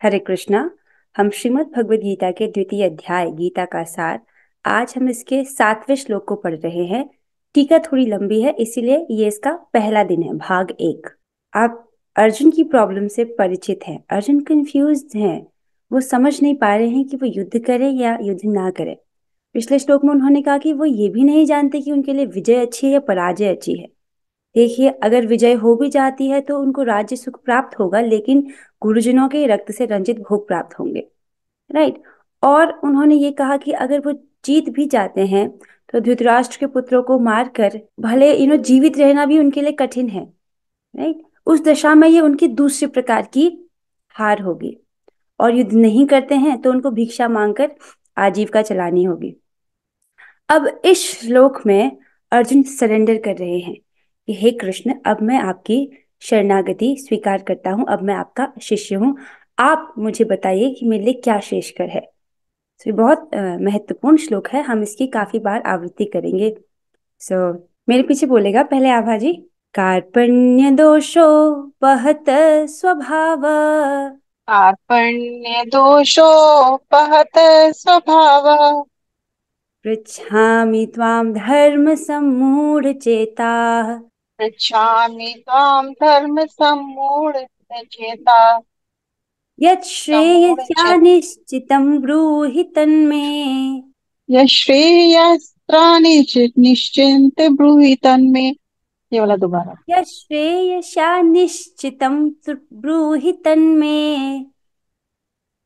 हरे कृष्णा। हम श्रीमद् भगवद गीता के द्वितीय अध्याय गीता का सार, आज हम इसके 7वें श्लोक को पढ़ रहे हैं। टीका थोड़ी लंबी है, इसीलिए ये इसका पहला दिन है, भाग 1। आप अर्जुन की प्रॉब्लम से परिचित हैं। अर्जुन कंफ्यूज्ड हैं, वो समझ नहीं पा रहे हैं कि वो युद्ध करें या युद्ध ना करें। पिछले श्लोक में उन्होंने कहा कि वो ये भी नहीं जानते कि उनके लिए विजय अच्छी है या पराजय अच्छी है। देखिए, अगर विजय हो भी जाती है तो उनको राज्य सुख प्राप्त होगा, लेकिन गुरुजनों के रक्त से रंजित भोग प्राप्त होंगे, राइट। और उन्होंने ये कहा कि अगर वो जीत भी जाते हैं तो धृतराष्ट्र के पुत्रों को मारकर भले जीवित रहना भी उनके लिए कठिन है, राइट। उस दशा में ये उनकी दूसरी प्रकार की हार होगी। और युद्ध नहीं करते हैं तो उनको भिक्षा मांगकर आजीविका चलानी होगी। अब इस श्लोक में अर्जुन सरेंडर कर रहे हैं कि हे कृष्ण, अब मैं आपकी शरणागति स्वीकार करता हूं, अब मैं आपका शिष्य हूं। आप मुझे बताइए कि मेरे लिए क्या श्रेष्ठकर है। तो ये बहुत महत्वपूर्ण श्लोक है, हम इसकी काफी बार आवृत्ति करेंगे। सो मेरे पीछे बोलेगा पहले आभा जी। कार्पण्य दोषोपहत स्वभाव कार्पण्यदोषोपहत स्वभावः। पृच्छामि त्वां धर्म सम्मूढ़ चेताः पृच्छामि त्वां धर्म सम्मूढचेताः। यत् श्रेयस्यानिश्चितं ब्रूहि तन्मे। यश्रेयस्त्राणि निश्चिन्त ब्रूहि तन्मे। ये वाला दोबारा। यत् श्रेयस्यानिश्चितं ब्रूहि तन्मे।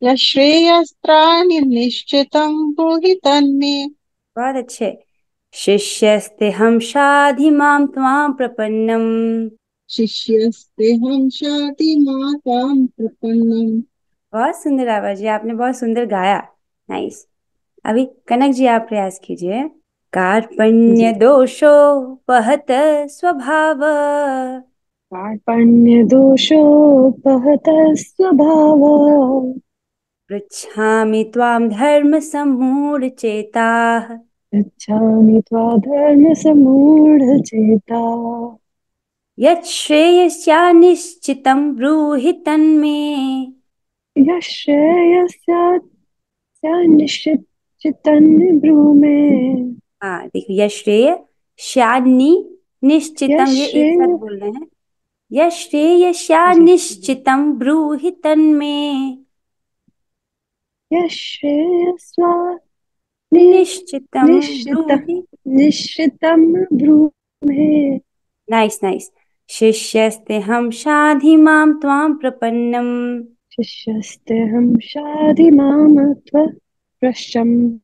यश्रेयस्त्राणि निश्चितं ब्रूहि तन्मे। बहुत अच्छे। शिष्यस्तेऽहं शाधि मां त्वां प्रपन्नम्। शिष्यस्तेऽहं शाधि मातां प्रपन्नम्। बहुत सुंदर आवाज है, आपने बहुत सुंदर गाया। नाइस। अभी कनक जी आप प्रयास कीजिए। कार्पण्य जी। दोषोपहत स्वभाव कार्पण्यदोषोपहतः स्वभावः। पृच्छामि त्वां धर्म सम्मूढ़ चेताः गच्छामि त्वाधर्मसम्मूढचेताः। यत् श्रेयस्यानिश्चितं ब्रूहि तन्मे। यश्रेयस्यास्य निश्चितं ब्रूमे। हाँ देखो, यत् श्रेय श्यानि निश्चितम, ये एक साथ यश्रेय बोल रहे हैं। यत् जी। श्रेयस्यानिश्चितं ब्रूहि तन्मे। यश्रेयस्वा निश्चितं निश्चित ब्रूहि। निश्चितं ब्रूमे। Nice nice. शिष्यस्तेऽहं शाधि मां त्वां प्रपन्नम्। शिष्यस्तेऽहं शाधि मां त्वत्प्रशम्नम्।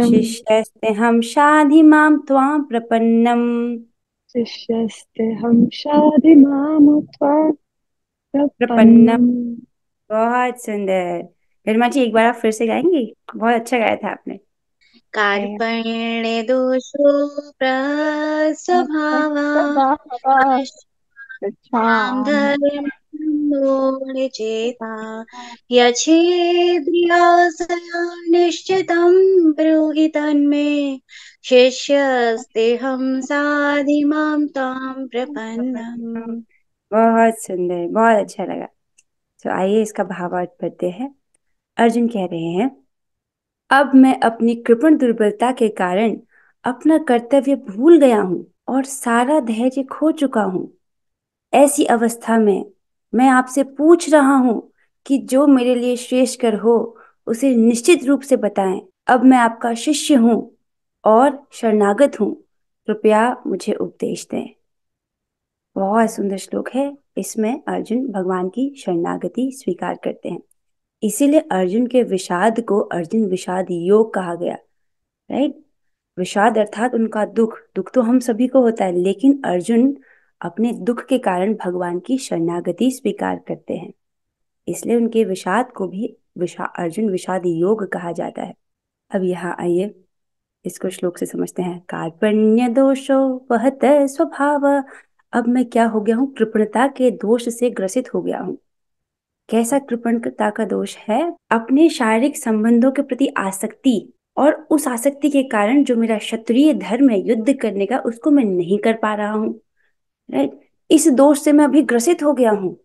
शिष्यस्तेऽहं शाधि मां त्वां प्रपन्नम्। शिष्यस्तेऽहं शाधि मां प्रपन्नम। त्वत्प्रपन्नम्। बहुत सुंदर। गरिमा जी, एक बार आप फिर से गाएंगी? बहुत अच्छा गाया था आपने। कार्पण्ये दोषो प्रस्वभावः मां धर्मोऽचेता यच्छेद्रियासया निश्चितं ब्रूहि तन्मे। शिष्यस्तेऽहं साधि मां तां प्रपन्नम्। बहुत सुंदर, बहुत अच्छा लगा। तो आइए इसका भावार्थ पढ़ते हैं। अर्जुन कह रहे हैं, अब मैं अपनी कृपण दुर्बलता के कारण अपना कर्तव्य भूल गया हूं और सारा धैर्य खो चुका हूं। ऐसी अवस्था में मैं आपसे पूछ रहा हूं कि जो मेरे लिए श्रेष्ठकर हो उसे निश्चित रूप से बताएं। अब मैं आपका शिष्य हूं और शरणागत हूं, कृपया मुझे उपदेश दें। बहुत सुंदर श्लोक है। इसमें अर्जुन भगवान की शरणागति स्वीकार करते हैं। इसीलिए अर्जुन के विषाद को अर्जुन विषाद योग कहा गया, राइट। विषाद अर्थात उनका दुख। दुख तो हम सभी को होता है, लेकिन अर्जुन अपने दुख के कारण भगवान की शरणागति स्वीकार करते हैं, इसलिए उनके विषाद को भी अर्जुन विषाद योग कहा जाता है। अब यहाँ आइए इसको श्लोक से समझते हैं। कार्पण्य दोषो वहत स्वभाव। अब मैं क्या हो गया हूँ? कृपणता के दोष से ग्रसित हो गया हूँ। कैसा कृपणता का दोष है? अपने शारीरिक संबंधों के प्रति आसक्ति, और उस आसक्ति के कारण जो मेरा क्षत्रिय धर्म है युद्ध करने का, उसको मैं नहीं कर पा रहा हूँ, राइट। इस दोष से मैं अभी ग्रसित हो गया हूँ।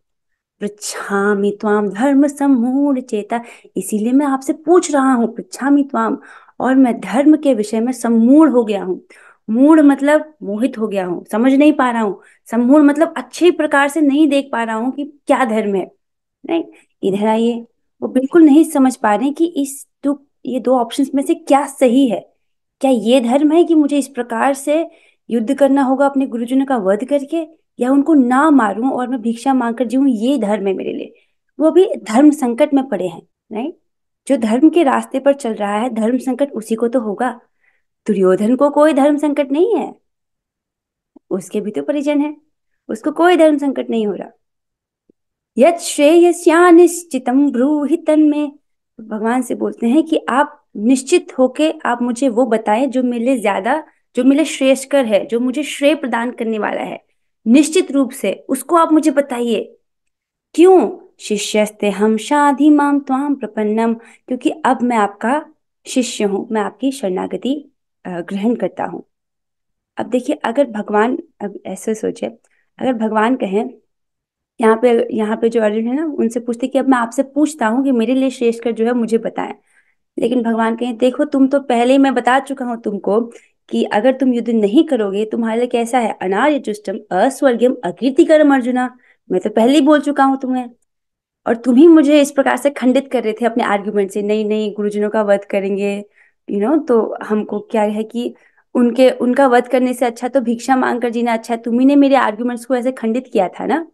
पृच्छामि त्वाम धर्म सम्मूढ़ चेता, इसीलिए मैं आपसे पूछ रहा हूँ, पृच्छामि त्वाम, और मैं धर्म के विषय में सम्मूढ़ हो गया हूँ। मूढ़ मतलब मोहित हो गया हूँ, समझ नहीं पा रहा हूँ। सम्मूढ़ मतलब अच्छे प्रकार से नहीं देख पा रहा हूँ कि क्या धर्म है। नहीं, इधर आइए। वो बिल्कुल नहीं समझ पा रहे कि ये दो ऑप्शंस में से क्या सही है। क्या ये धर्म है कि मुझे इस प्रकार से युद्ध करना होगा अपने गुरुजनों का वध करके, या उनको ना मारूं और मैं भिक्षा मांगकर जीऊं, ये धर्म है मेरे लिए। वो भी धर्म संकट में पड़े हैं। नहीं, जो धर्म के रास्ते पर चल रहा है, धर्म संकट उसी को तो होगा। दुर्योधन को कोई धर्म संकट नहीं है, उसके भी तो परिजन है, उसको कोई धर्म संकट नहीं हो रहा। यत् श्रेयस्यानिश्चितं ब्रूहि तन्मे, भगवान से बोलते हैं कि आप निश्चित होके आप मुझे वो बताएं जो मेरे लिए ज्यादा, जो मेरे लिए श्रेयस्कर है, जो मुझे श्रेय प्रदान करने वाला है। निश्चित रूप से उसको आप मुझे बताइए। क्यों? शिष्यस्ते हम शाधि माम त्वाम प्रपन्नम, क्योंकि अब मैं आपका शिष्य हूं, मैं आपकी शरणागति ग्रहण करता हूं। अब देखिए, अगर भगवान, अब ऐसे सोचे, अगर भगवान कहें, यहाँ पे जो अर्जुन है ना, उनसे पूछते कि अब मैं आपसे पूछता हूँ कि मेरे लिए श्रेष्ठकर जो है मुझे बताएं। लेकिन भगवान कहें, देखो तुम तो पहले ही मैं बता चुका हूँ तुमको कि अगर तुम युद्ध नहीं करोगे तुम्हारे लिए कैसा है, अनार्यजुष्टम अस्वर्गीयम अकीर्तिकरम अर्जुना। मैं तो पहले ही बोल चुका हूँ तुम्हें, और तुम ही मुझे इस प्रकार से खंडित कर रहे थे अपने आर्ग्यूमेंट से, नहीं नहीं गुरुजनों का वध करेंगे, तो हमको क्या है कि उनके उनका वध करने से अच्छा तो भिक्षा मांग कर जीना अच्छा है। तुम ही ने मेरे आर्ग्यूमेंट्स को ऐसे खंडित किया था ना।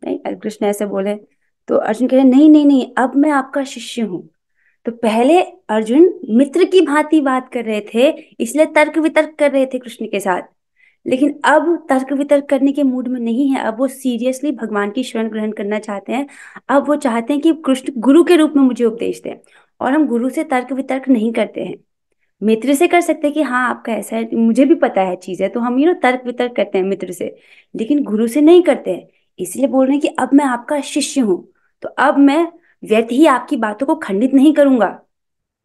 नहीं, कृष्ण ऐसे बोले तो अर्जुन कह रहे, नहीं नहीं नहीं, अब मैं आपका शिष्य हूँ। तो पहले अर्जुन मित्र की भांति बात कर रहे थे, इसलिए तर्क वितर्क कर रहे थे कृष्ण के साथ। लेकिन अब तर्क वितर्क करने के मूड में नहीं है, अब वो सीरियसली भगवान की शरण ग्रहण करना चाहते हैं। अब वो चाहते हैं कि कृष्ण गुरु के रूप में मुझे उपदेश दें, और हम गुरु से तर्क वितर्क नहीं करते हैं। मित्र से कर सकते हैं कि हाँ आपका ऐसा है, मुझे भी पता है चीज है, तो हम तर्क वितर्क करते हैं मित्र से, लेकिन गुरु से नहीं करते हैं। इसलिए बोल रहे हैं कि अब मैं आपका शिष्य हूं, तो अब मैं व्यर्थ ही आपकी बातों को खंडित नहीं करूंगा।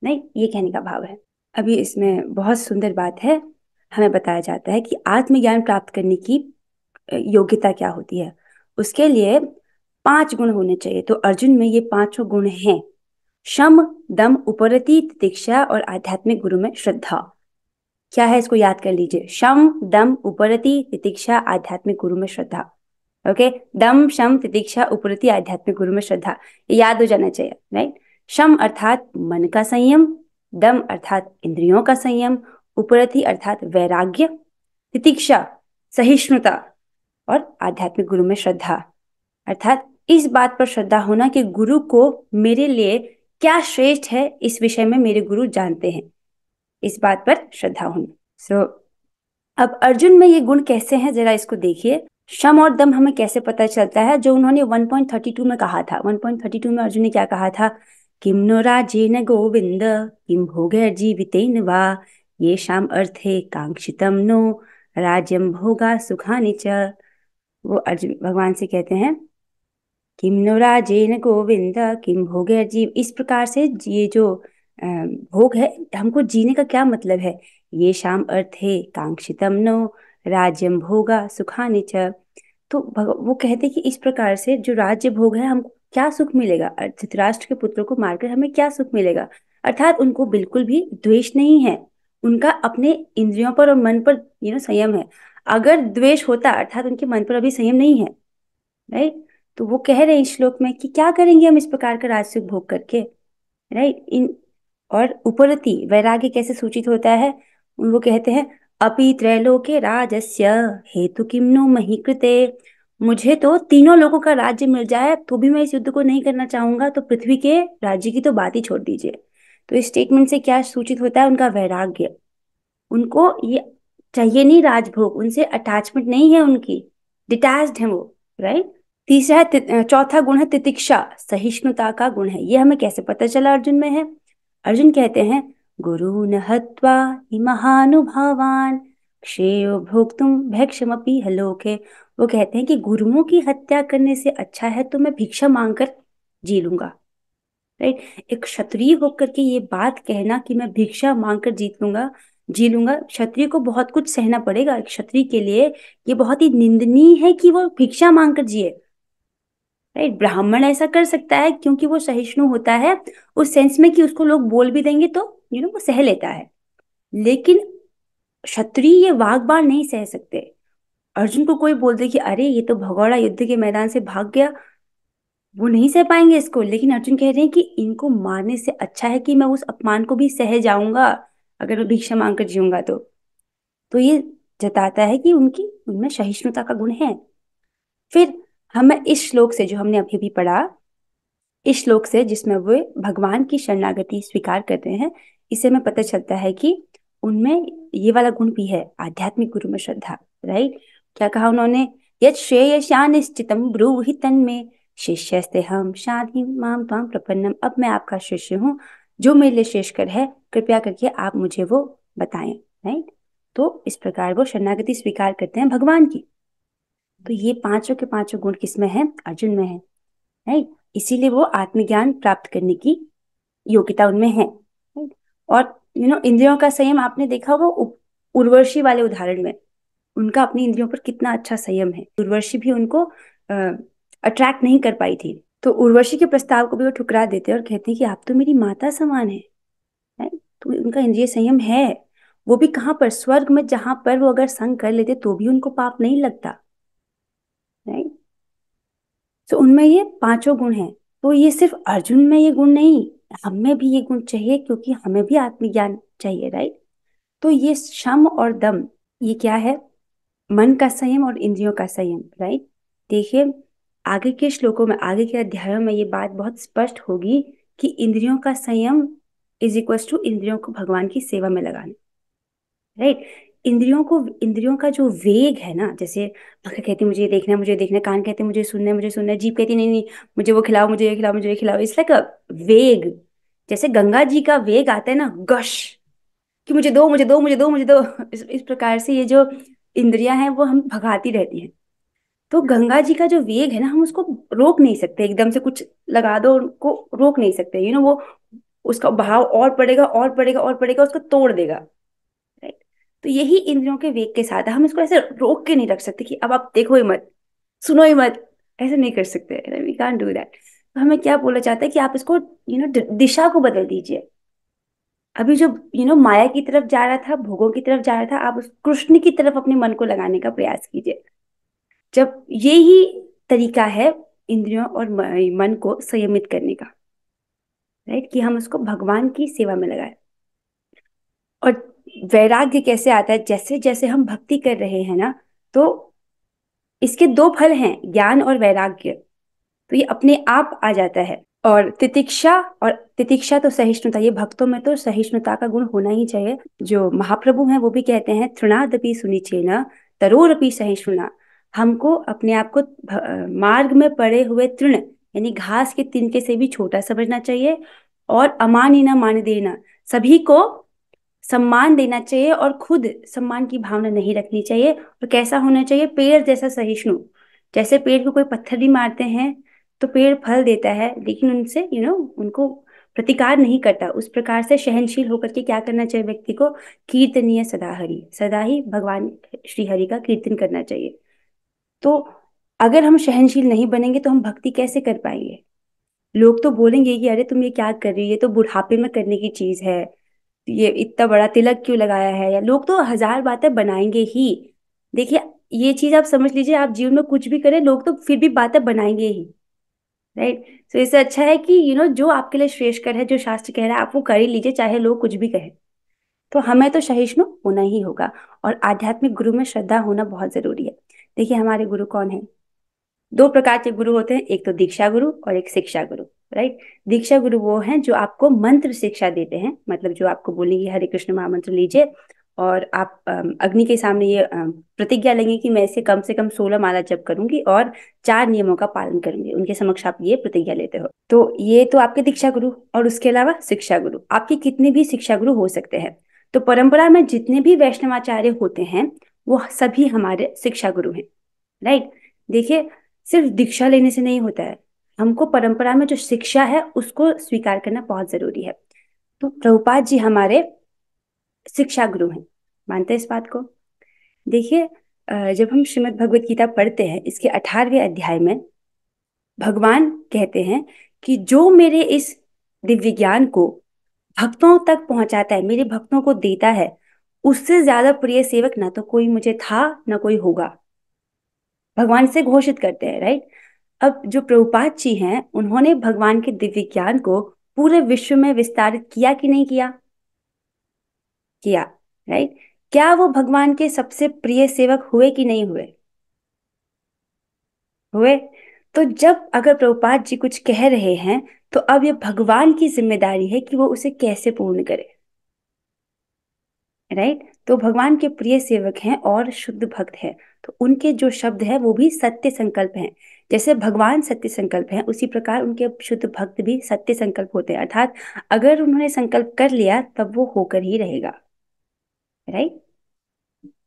नहीं, ये कहने का भाव है। अभी इसमें बहुत सुंदर बात है, हमें बताया जाता है कि आत्मज्ञान प्राप्त करने की योग्यता क्या होती है। उसके लिए 5 गुण होने चाहिए। तो अर्जुन में ये 5 गुण हैं: शम, दम, उपरति, तितिक्षा और आध्यात्मिक गुरु में श्रद्धा। क्या है, इसको याद कर लीजिए: शम, दम, उपरति, तितिक्षा, आध्यात्मिक गुरु में श्रद्धा। ओके, दम, शम, तितिक्षा, उपरति, आध्यात्मिक गुरु में श्रद्धा, ये याद हो जाना चाहिए। राइट, शम अर्थात मन का संयम, दम अर्थात इंद्रियों का संयम, उपरति अर्थात वैराग्य, तितिक्षा सहिष्णुता, और आध्यात्मिक गुरु में श्रद्धा अर्थात इस बात पर श्रद्धा होना कि गुरु को मेरे लिए क्या श्रेष्ठ है इस विषय में मेरे गुरु जानते हैं, इस बात पर श्रद्धा होनी। सो अब अर्जुन में ये गुण कैसे हैं, जरा इसको देखिए। शम और दम हमें कैसे पता चलता है, जो उन्होंने 1.32 में कहा था। 1.32 में अर्जुन ने क्या कहा था? किम नो राजेन गोविंद किम भोगैर्जीवितेन वा येषाम् अर्थे कांक्षितम नो राज्यम भोगा सुखानि च। वो अर्जुन भगवान से कहते हैं, किम नो राजेन गोविंद किम भोगैर्जीव, इस प्रकार से ये जो भोग है, हमको जीने का क्या मतलब है? ये शाम अर्थे कांक्षितम नो राज्यम भोगा सुखानि च। तो वो कहते कि इस प्रकार से जो राज्य भोग है, हमको क्या सुख मिलेगा? धृतराष्ट्र के पुत्रों को मारकर हमें क्या सुख मिलेगा? अर्थात उनको बिल्कुल भी द्वेष नहीं है, उनका अपने इंद्रियों पर और मन पर संयम है। अगर द्वेष होता अर्थात उनके मन पर अभी संयम नहीं है, राइट, तो वो कह रहे हैं इस श्लोक में कि क्या करेंगे हम इस प्रकार का राजसुख भोग करके, राइट। इन और उपरति वैराग्य कैसे सूचित होता है? वो कहते हैं, अपि त्रैलोके राजस्य हेतु किम नो मही कृते, मुझे तो तीनों लोगों का राज्य मिल जाए तो भी मैं इस युद्ध को नहीं करना चाहूंगा, तो पृथ्वी के राज्य की तो बात ही छोड़ दीजिए। तो इस स्टेटमेंट से क्या सूचित होता है? उनका वैराग्य, उनको ये चाहिए नहीं राजभोग, उनसे अटैचमेंट नहीं है, उनकी डिटैच्ड है वो, राइट। तीसरा है चौथा गुण है तितिक्षा, सहिष्णुता का गुण है। ये हमें कैसे पता चला अर्जुन में है? अर्जुन कहते हैं, गुरून् हत्वा हि महानुभावान श्रेयो भोक्तुम भैक्षमपि लोके। वो कहते हैं कि गुरुओं की हत्या करने से अच्छा है तो मैं भिक्षा मांगकर जी लूंगा, राइट। एक क्षत्रिय होकर के ये बात कहना कि मैं भिक्षा मांगकर जी लूंगा, क्षत्रिय को बहुत कुछ सहना पड़ेगा। क्षत्रिय के लिए ये बहुत ही निंदनीय है कि वो भिक्षा मांगकर जिए। राइट। ब्राह्मण ऐसा कर सकता है क्योंकि वो सहिष्णु होता है, उस सेंस में कि उसको लोग बोल भी देंगे तो वो सह लेता है। लेकिन क्षत्रिय ये वाग बाण नहीं सह सकते। अर्जुन को कोई बोल दे कि अरे ये तो भगोड़ा युद्ध के मैदान से भाग गया, वो नहीं सह पाएंगे इसको। लेकिन अर्जुन कह रहे हैं कि इनको मारने से अच्छा है कि मैं उस अपमान को भी सह जाऊंगा, अगर मैं भिक्षा मांगकर जीऊंगा तो ये जताता है कि उनकी उनमें सहिष्णुता का गुण है। फिर हमें इस श्लोक से, जो हमने अभी भी पढ़ा, इस श्लोक से जिसमें वे भगवान की शरणागति स्वीकार करते हैं, इससे हमें पता चलता है कि उनमें ये वाला गुण भी है, आध्यात्मिक गुरु में श्रद्धा। राइट। क्या कहा उन्होंने? यत् श्रेयसानिश्चितं ब्रूहि तन्मे शिष्यस्ते हम शाधि माम त्वां प्रपन्नम। अब मैं आपका शिष्य हूँ, जो मेरे लिए श्रेष्ठकर है कृपया करके आप मुझे वो बताएं। राइट। तो इस प्रकार वो शरणागति स्वीकार करते हैं भगवान की। तो ये पांचों के पांचों गुण किसमें है? अर्जुन में है। राइट। इसीलिए वो आत्मज्ञान प्राप्त करने की योग्यता उनमें है। राइट। और इंद्रियों का संयम आपने देखा होगा उर्वशी वाले उदाहरण में, उनका अपनी इंद्रियों पर कितना अच्छा संयम है। उर्वशी भी उनको अट्रैक्ट नहीं कर पाई थी, तो उर्वशी के प्रस्ताव को भी वो ठुकरा देते हैं और कहते हैं कि आप तो मेरी माता समान है। तो उनका इंद्रिय संयम है। वो भी कहाँ पर? स्वर्ग में, जहां पर वो अगर संग कर लेते तो भी उनको पाप नहीं लगता। राइट। तो उनमें ये पांचों गुण हैं। तो ये सिर्फ अर्जुन में ये गुण नहीं, हमें भी ये गुण चाहिए, क्योंकि हमें भी आत्मज्ञान चाहिए। राइट। तो ये शम और दम, ये क्या है? मन का संयम और इंद्रियों का संयम। राइट। देखिए, आगे के श्लोकों में, आगे के अध्यायों में ये बात बहुत स्पष्ट होगी कि इंद्रियों का संयम इज इक्वल टू इंद्रियों को भगवान की सेवा में लगाना। राइट। इंद्रियों का जो वेग है ना, जैसे आंखें कहती मुझे ये देखना है, मुझे देखना है, कान कहते मुझे सुनना है, मुझे सुनना है, जीभ कहती नहीं नहीं मुझे वो खिलाओ, मुझे ये खिलाओ, मुझे ये खिलाओ। इट्स लाइक अ वेग। जैसे गंगा जी का वेग आता है ना, गश, कि मुझे दो, मुझे दो, मुझे दो, मुझे दो। इस प्रकार से ये जो इंद्रियां हैं वो हम भगाती रहती हैं। तो गंगा जी का जो वेग है ना, हम उसको रोक नहीं सकते। एकदम से कुछ लगा दो, उनको रोक नहीं सकते। वो उसका बहाव और पड़ेगा और पड़ेगा और पड़ेगा, उसको तोड़ देगा। राइट। तो यही इंद्रियों के वेग के साथ है, हम इसको ऐसे रोक के नहीं रख सकते कि अब आप देखो ही मत, सुनो ही मत। ऐसे नहीं कर सकते, वी कांट डू दैट। तो हमें क्या बोला चाहता है कि आप इसको दिशा को बदल दीजिए। अभी जो माया की तरफ जा रहा था, भोगों की तरफ जा रहा था, आप उस कृष्ण की तरफ अपने मन को लगाने का प्रयास कीजिए। जब ये ही तरीका है इंद्रियों और मन को संयमित करने का। राइट। कि हम उसको भगवान की सेवा में लगाए। और वैराग्य कैसे आता है? जैसे जैसे हम भक्ति कर रहे हैं ना, तो इसके दो फल हैं, ज्ञान और वैराग्य। तो ये अपने आप आ जाता है। और तितिक्षा, और तितिक्षा तो सहिष्णुता, ये भक्तों में तो सहिष्णुता का गुण होना ही चाहिए। जो महाप्रभु हैं वो भी कहते हैं, तृणादपि सुनिचेन तरोरपि सहिष्णुना। हमको अपने आप को मार्ग में पड़े हुए तृण, यानी घास के तिनके से भी छोटा समझना चाहिए। और अमानिना मान देना, सभी को सम्मान देना चाहिए और खुद सम्मान की भावना नहीं रखनी चाहिए। और कैसा होना चाहिए? पेड़ जैसा सहिष्णु। जैसे पेड़ को कोई पत्थर भी मारते हैं तो पेड़ फल देता है, लेकिन उनसे उनको प्रतिकार नहीं करता। उस प्रकार से सहनशील होकर के क्या करना चाहिए व्यक्ति को? कीर्तनीय सदा हरि, सदा ही भगवान श्री हरि का कीर्तन करना चाहिए। तो अगर हम सहनशील नहीं बनेंगे तो हम भक्ति कैसे कर पाएंगे? लोग तो बोलेंगे कि अरे तुम ये क्या कर रही है, ये तो बुढ़ापे में करने की चीज है, ये इतना बड़ा तिलक क्यों लगाया है, या लोग तो हजार बातें बनाएंगे ही। देखिए, ये चीज आप समझ लीजिए, आप जीवन में कुछ भी करें, लोग तो फिर भी बातें बनाएंगे ही। राइट। तो इससे अच्छा है कि जो आपके लिए श्रेष्ठकर है, जो शास्त्र कह रहा है, आप वो कर ही लीजिए, चाहे लोग कुछ भी कहें। तो हमें तो सहिष्णु होना ही होगा। और आध्यात्मिक गुरु में श्रद्धा होना बहुत जरूरी है। देखिए, हमारे गुरु कौन है? दो प्रकार के गुरु होते हैं, एक तो दीक्षा गुरु और एक शिक्षा गुरु। राइट। दीक्षा गुरु वो हैं जो आपको मंत्र शिक्षा देते हैं, मतलब जो आपको बोलेंगे हरे कृष्ण महामंत्र लीजिए, और आप अग्नि के सामने ये प्रतिज्ञा लेंगे कि मैं इसे कम से कम 16 माला जप करूंगी और 4 नियमों का पालन करूंगी। उनके समक्ष आप ये प्रतिज्ञा लेते हो। तो ये तो आपके दीक्षा गुरु। और उसके अलावा शिक्षा गुरु, आपके कितने भी शिक्षा गुरु हो सकते हैं। तो परंपरा में जितने भी वैष्णवाचार्य होते हैं वो सभी हमारे शिक्षा गुरु हैं। राइट। देखिए, सिर्फ दीक्षा लेने से नहीं होता है, हमको परंपरा में जो शिक्षा है उसको स्वीकार करना बहुत जरूरी है। तो प्रभुपाद जी हमारे शिक्षा गुरु हैं, मानते हैं इस बात को? देखिए, जब हम श्रीमद् भगवत गीता पढ़ते हैं, इसके 18वें अध्याय में भगवान कहते हैं कि जो मेरे इस दिव्य ज्ञान को भक्तों तक पहुंचाता है, मेरे भक्तों को देता है, उससे ज्यादा प्रिय सेवक ना तो कोई मुझे था ना कोई होगा। भगवान से घोषित करते हैं, राइट। अब जो प्रभुपाद जी हैं, उन्होंने भगवान के दिव्य ज्ञान को पूरे विश्व में विस्तारित किया कि नहीं किया? किया, राइट। क्या वो भगवान के सबसे प्रिय सेवक हुए कि नहीं हुए? हुए। तो जब अगर प्रभुपाद जी कुछ कह रहे हैं, तो अब ये भगवान की जिम्मेदारी है कि वो उसे कैसे पूर्ण करे, राइट। तो भगवान के प्रिय सेवक हैं और शुद्ध भक्त हैं, तो उनके जो शब्द है वो भी सत्य संकल्प हैं। जैसे भगवान सत्य संकल्प हैं, उसी प्रकार उनके शुद्ध भक्त भी सत्य संकल्प होते हैं, अर्थात अगर उन्होंने संकल्प कर लिया तब वो होकर ही रहेगा, राइट।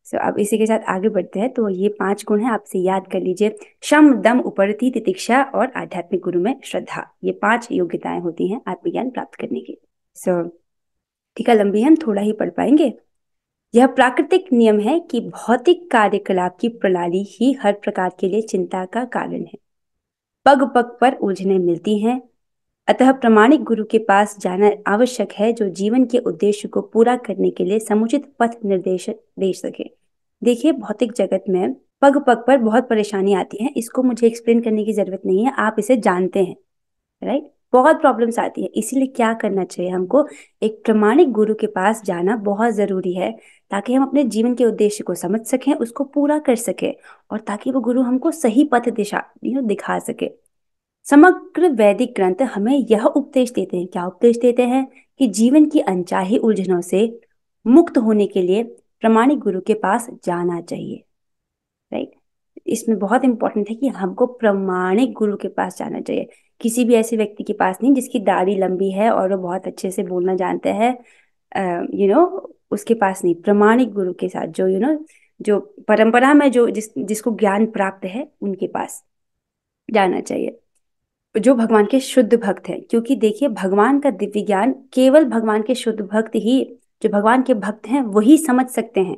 सो अब इसी के साथ आगे बढ़ते हैं। तो ये 5 गुण हैं, आपसे याद कर लीजिए। शम, दम, उपरति, तितिक्षा और आध्यात्मिक गुरु में श्रद्धा, ये 5 योग्यताएं होती हैं आत्मज्ञान प्राप्त करने की। सो टीका लंबी है, हम थोड़ा ही पढ़ पाएंगे। यह प्राकृतिक नियम है कि भौतिक कार्यकलाप की प्रणाली ही हर प्रकार के लिए चिंता का कारण है। पग पग पर उलझने मिलती हैं, अतः प्रामाणिक गुरु के पास जाना आवश्यक है, जो जीवन के उद्देश्य को पूरा करने के लिए समुचित पथ निर्देश दे सके। देखिए, भौतिक जगत में पग पग पर बहुत परेशानी आती है, इसको मुझे एक्सप्लेन करने की जरूरत नहीं है, आप इसे जानते हैं, राइट। बहुत प्रॉब्लम्स आती है, इसीलिए क्या करना चाहिए हमको? एक प्रामाणिक गुरु के पास जाना बहुत जरूरी है, ताकि हम अपने जीवन के उद्देश्य को समझ सकें, उसको पूरा कर सके, और ताकि वो गुरु हमको सही पथ दिशा दिखा सके। समग्र वैदिक ग्रंथ हमें यह उपदेश देते हैं, क्या उपदेश देते हैं? कि जीवन की अनचाही उलझनों से मुक्त होने के लिए प्रामाणिक गुरु के पास जाना चाहिए, राइट। इसमें बहुत इंपॉर्टेंट है कि हमको प्रामाणिक गुरु के पास जाना चाहिए, किसी भी ऐसे व्यक्ति के पास नहीं जिसकी दाढ़ी लंबी है और वो बहुत अच्छे से बोलना जानता है, उसके पास नहीं। प्रामाणिक गुरु के साथ, जो जो परंपरा में जो जिसको ज्ञान प्राप्त है, उनके पास जाना चाहिए, जो भगवान के शुद्ध भक्त हैं। क्योंकि देखिए, भगवान का दिव्य ज्ञान केवल भगवान के शुद्ध भक्त ही, जो भगवान के भक्त हैं, वही समझ सकते हैं।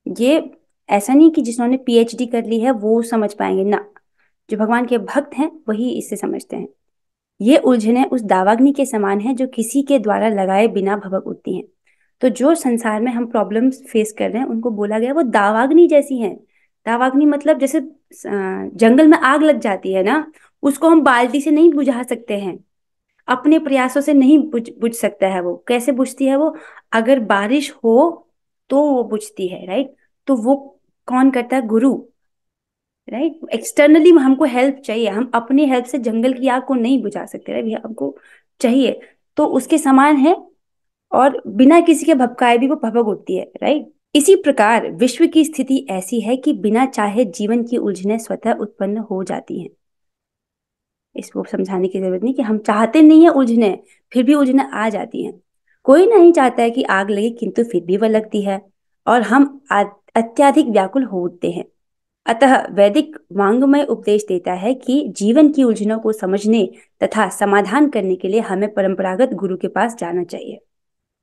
ये ऐसा नहीं कि जिन्होंने पीएचडी कर ली है वो समझ पाएंगे ना, जो भगवान के भक्त हैं वही इसे समझते हैं। ये उलझने उस दावाग्नि के समान है जो किसी के द्वारा लगाए बिना भभक उठती हैं। तो जो संसार में हम प्रॉब्लम्स फेस कर रहे हैं, उनको बोला गया वो दावाग्नि जैसी हैं। दावाग्नि मतलब जैसे जंगल में आग लग जाती है ना, उसको हम बाल्टी से नहीं बुझा सकते हैं, अपने प्रयासों से नहीं बुझ सकता है। वो कैसे बुझती है? वो अगर बारिश हो तो वो बुझती है, राइट। तो वो कौन करता है? गुरु, राइट। एक्सटर्नली हमको हेल्प चाहिए, हम अपनी हेल्प से जंगल की आग को नहीं बुझा सकते, राइट, हमको चाहिए। तो उसके समान है, और बिना किसी के भभकाए भी वो भभक उठती है, राइट। इसी प्रकार विश्व की स्थिति ऐसी है कि बिना चाहे जीवन की उलझनें स्वतः उत्पन्न हो जाती हैं। इसको समझाने की जरूरत नहीं कि हम चाहते नहीं है उलझने, फिर भी उलझने आ जाती हैं। कोई नहीं चाहता है कि आग लगे, किंतु फिर भी वह लगती है, और हम अत्यधिक व्याकुल हो उठते हैं। अतः वैदिक वांग्मय उपदेश देता है कि जीवन की उलझनों को समझने तथा समाधान करने के लिए हमें परंपरागत गुरु के पास जाना चाहिए,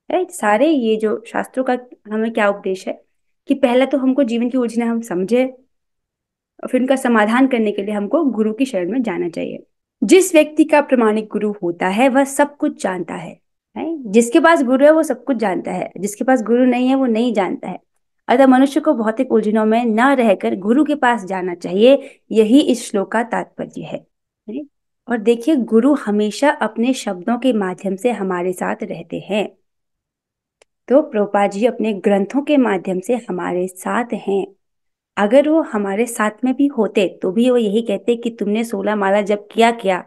राइट। सारे ये जो शास्त्रों का हमें क्या उपदेश है कि पहले तो हमको जीवन की उलझनें हम समझे, और फिर उनका समाधान करने के लिए हमको गुरु की शरण में जाना चाहिए। जिस व्यक्ति का प्रामाणिक गुरु होता है वह सब कुछ जानता है, जिसके पास गुरु है वो सब कुछ जानता है, जिसके पास गुरु नहीं है वो नहीं जानता है। अतः मनुष्य को भौतिक उलझनों में न रहकर गुरु के पास जाना चाहिए, यही इस श्लोक का तात्पर्य है, right? और देखिए, गुरु हमेशा अपने शब्दों के माध्यम से हमारे साथ रहते हैं। तो प्रभुपाद जी अपने ग्रंथों के माध्यम से हमारे साथ हैं। अगर वो हमारे साथ में भी होते तो भी वो यही कहते कि तुमने 16 माला जब किया क्या,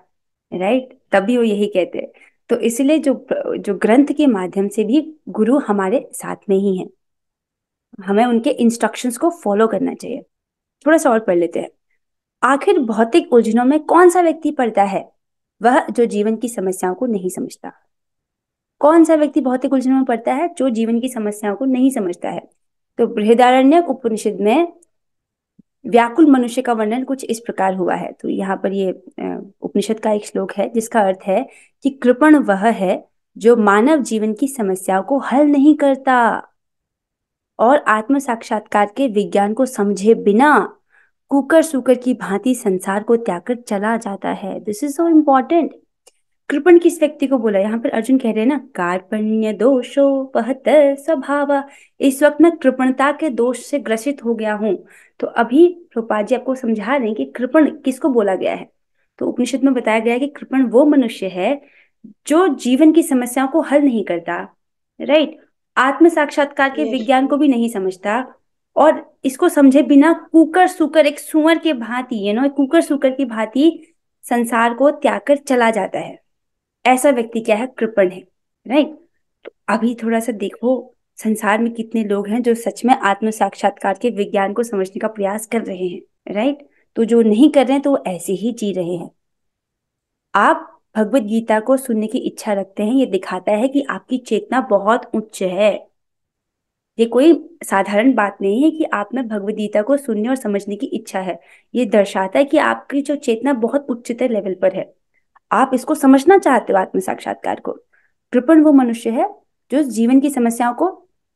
राइट, तभी वो यही कहते। तो इसलिए जो जो ग्रंथ के माध्यम से भी गुरु हमारे साथ में ही है, हमें उनके इंस्ट्रक्शंस को फॉलो करना चाहिए। थोड़ा सा और पढ़ लेते हैं। आखिर भौतिक उलझनों में कौन सा व्यक्ति पड़ता है? वह जो जीवन की समस्याओं को नहीं समझता। कौन सा व्यक्ति भौतिक उलझनों में पड़ता है? जो जीवन की समस्याओं को नहीं समझता है। तो बृहदारण्यक उपनिषद में व्याकुल मनुष्य का वर्णन कुछ इस प्रकार हुआ है। तो यहाँ पर ये उपनिषद का एक श्लोक है जिसका अर्थ है कि कृपण वह है जो मानव जीवन की समस्याओं को हल नहीं करता और आत्म साक्षात्कार के विज्ञान को समझे बिना कुकर सुकर की भांति संसार को त्याग कर चला जाता है। This is so important. कृपण किस व्यक्ति को बोला? यहाँ पर अर्जुन कह रहे हैं ना, कार्पण्य दोषो वहत स्वभाव। इस वक्त मैं कृपणता के दोष से ग्रसित हो गया हूँ। तो अभी प्रभुपाद जी आपको समझा रहे हैं कि कृपण किसको बोला गया है। तो उपनिषद में बताया गया है कि कृपण वो मनुष्य है जो जीवन की समस्याओं को हल नहीं करता, राइट, आत्म साक्षात्कार के विज्ञान को भी नहीं समझता, और इसको समझे बिना कुकर सुकर, एक सुअर के भांति, कुकर सुकर की भांति संसार को त्याग कर चला जाता है। ऐसा व्यक्ति क्या है? कृपण है, राइट। तो अभी थोड़ा सा देखो, संसार में कितने लोग हैं जो सच में आत्म साक्षात्कार के विज्ञान को समझने का प्रयास कर रहे हैं, राइट। तो जो नहीं कर रहे हैं तो वो ऐसे ही जी रहे हैं। आप भगवत गीता को सुनने की इच्छा रखते हैं, ये दिखाता है कि आपकी चेतना बहुत उच्च है। ये कोई साधारण बात नहीं है कि आप में भगवत गीता को सुनने और समझने की इच्छा है। ये दर्शाता है कि आपकी जो चेतना बहुत उच्चतर लेवल पर है, आप इसको समझना चाहते हो, आत्म साक्षात्कार को। कृपण वो मनुष्य है जो जीवन की समस्याओं को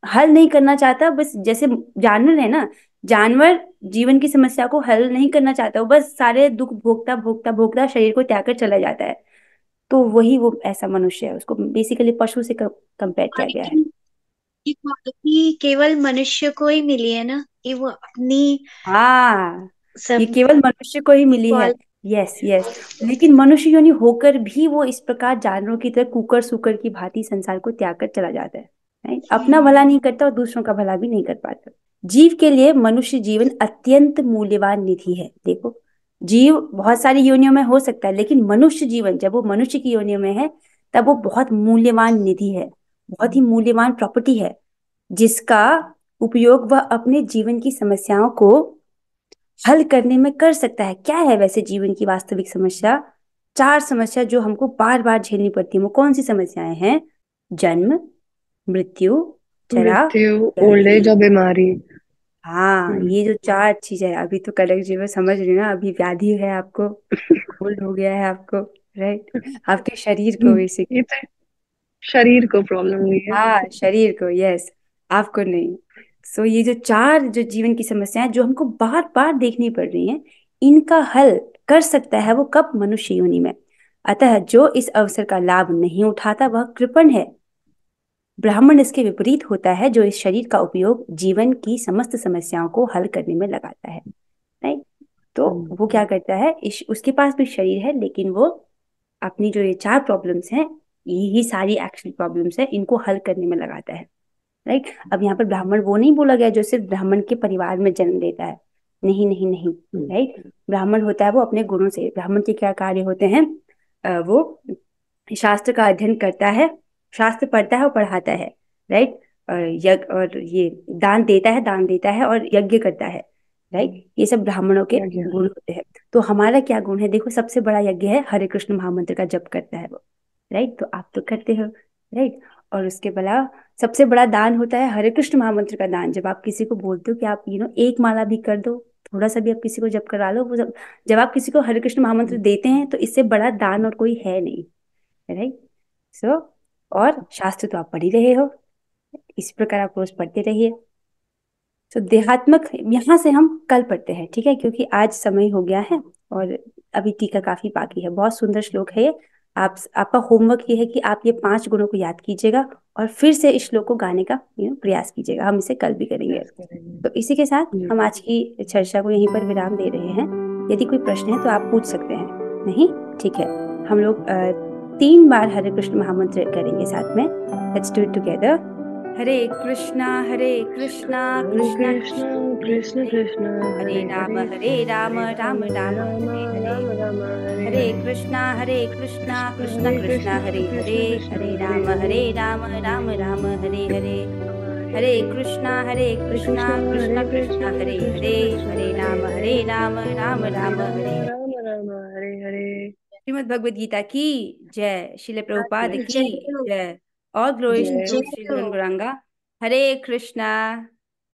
हल नहीं करना चाहता। बस जैसे जानवर है ना, जानवर जीवन की समस्या को हल नहीं करना चाहता, वो बस सारे दुख भोगता भोगता भोगता शरीर को त्याग कर चला जाता है। तो वही वो ऐसा मनुष्य है, उसको बेसिकली पशु से कंपेयर किया गया है। लेकिन ये क्वालिटी केवल मनुष्य को ही मिली है ना, कि वो अपनी हाँ, ये सब केवल मनुष्य को ही मिली है। यस यस, लेकिन मनुष्य योनि होकर भी वो इस प्रकार जानवरों की तरह कुकर सुकर की भांति संसार को त्याग कर चला जाता है, राइट। अपना भला नहीं करता और दूसरों का भला भी नहीं कर पाता। जीव के लिए मनुष्य जीवन अत्यंत मूल्यवान निधि है। देखो, जीव बहुत सारी योनियों में हो सकता है, लेकिन मनुष्य जीवन जब वो मनुष्य की योनियों में है तब वो बहुत मूल्यवान निधि है, बहुत ही मूल्यवान प्रॉपर्टी है, जिसका उपयोग वह अपने जीवन की समस्याओं को हल करने में कर सकता है। क्या है वैसे जीवन की वास्तविक समस्या? 4 समस्या जो हमको बार बार झेलनी पड़ती है। वो कौन सी समस्याएं हैं? जन्म, मृत्यु, जरा, मृत्यु, ओल्ड व्याधि। एज और बीमारी। हाँ, ये जो 4 चीजें हैं, अभी तो कनक जी में समझ रही ना, अभी व्याधि है आपको, ओल्ड हो गया है आपको, राइट, आपके शरीर को बेसिक। ये तो शरीर को प्रॉब्लम हुई है। हाँ, शरीर को, यस, आपको नहीं। सो ये जो 4 जो जीवन की समस्याएं जो हमको बार बार देखनी पड़ रही हैं, इनका हल कर सकता है वो कब? मनुष्य योनि में। अतः जो इस अवसर का लाभ नहीं उठाता वह कृपण है। ब्राह्मण इसके विपरीत होता है जो इस शरीर का उपयोग जीवन की समस्त समस्याओं को हल करने में लगाता है, राइट। तो वो क्या करता है, उसके पास भी शरीर है, लेकिन वो अपनी जो ये 4 प्रॉब्लम्स हैं, यही सारी एक्चुअल प्रॉब्लम्स है, इनको हल करने में लगाता है, राइट। अब यहाँ पर ब्राह्मण वो नहीं बोला गया जो सिर्फ ब्राह्मण के परिवार में जन्म लेता है। नहीं नहीं नहीं, राइट। ब्राह्मण होता है वो अपने गुणों से। ब्राह्मण के क्या कार्य होते हैं? वो शास्त्र का अध्ययन करता है, शास्त्र पढ़ता है और पढ़ाता है, राइट। यज्ञ और ये दान देता है और यज्ञ करता है, राइट। ये सब ब्राह्मणों के गुण होते हैं। तो हमारा क्या गुण है? देखो, सबसे बड़ा यज्ञ है हरे कृष्ण महामंत्र का जप करता है वो, राइट। तो आप तो करते हो, राइट। और उसके भला सबसे बड़ा दान होता है हरे कृष्ण महामंत्र का दान। जब आप किसी को बोलते हो कि आप एक माला भी कर दो, थोड़ा सा भी आप किसी को जप करा लो, वो जब आप किसी को हरे कृष्ण महामंत्र देते हैं तो इससे बड़ा दान और कोई है नहीं, राइट। सो और शास्त्र तो आप पढ़ ही रहे हो, इस प्रकार आप रोज पढ़ते रहिए। तो देहात्मक यहाँ से हम कल पढ़ते हैं, ठीक है, क्योंकि आज समय हो गया है और अभी टीका काफी बाकी है। बहुत सुंदर श्लोक है ये। आपका होमवर्क ये है कि आप ये 5 गुणों को याद कीजिएगा और फिर से इस श्लोक को गाने का प्रयास कीजिएगा। हम इसे कल भी करेंगे। तो इसी के साथ हम आज की चर्चा को यहीं पर विराम दे रहे हैं। यदि कोई प्रश्न है तो आप पूछ सकते हैं। नहीं, ठीक है, हम लोग 3 बार हरे कृष्ण महामंत्र करेंगे साथ में। Let's do it together. Hare Krishna Krishna Krishna Krishna Krishna Hare Ram Ram Ram Hare Krishna Krishna Krishna Hare Hare, Hare Ram Ram Ram Hare Hare, Hare Krishna Krishna Krishna Hare Hare, Hare Ram Ram Ram Hare Hare. Shrimad Bhagavad Gita की जय। श्रील प्रभुपाद की जय जय। और ग्लोरीज जय टू श्री जय गौरांगा। हरे कृष्णा।